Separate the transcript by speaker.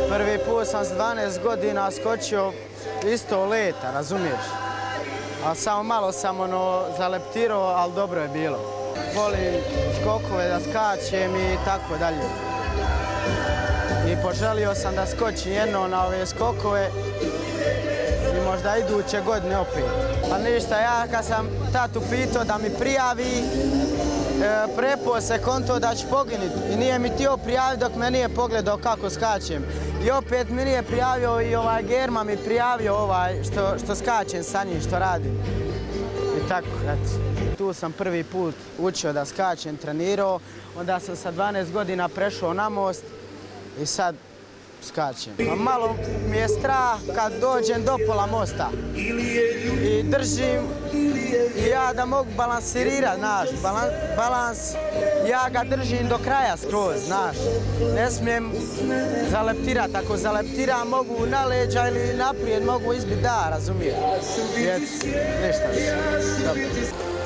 Speaker 1: Prvi put sam s 12 godina skočio isto leta, razumiješ? A samo malo sam zaleptirao, ali dobro je bilo. Volim skokove da skačem i tako dalje. I poželio sam da skočim jedno na ove skokove i možda iduće godine opet. Pa ništa, ja kad sam tatu pitao da mi prijavi, prepao se konto da ću poginiti i nije mi htio prijaviti dok me nije pogledao kako skačem. I opet mi nije prijavio i Germa mi prijavio što skačem sa njim, što radim. I tako, eto. Tu sam prvi put učio da skačem, trenirao, onda sam sa 12 godina prešao na most i sad skačem. A malo mi je strah kad dođem do pola mosta i držim i ja da mogu balansirati, znaš, balans, ja ga držim do kraja skroz, znaš. Ne smijem zaleptirati, ako zaleptiram mogu na leđa ili naprijed mogu izbiti, da, razumijem. Ništa. Dobro.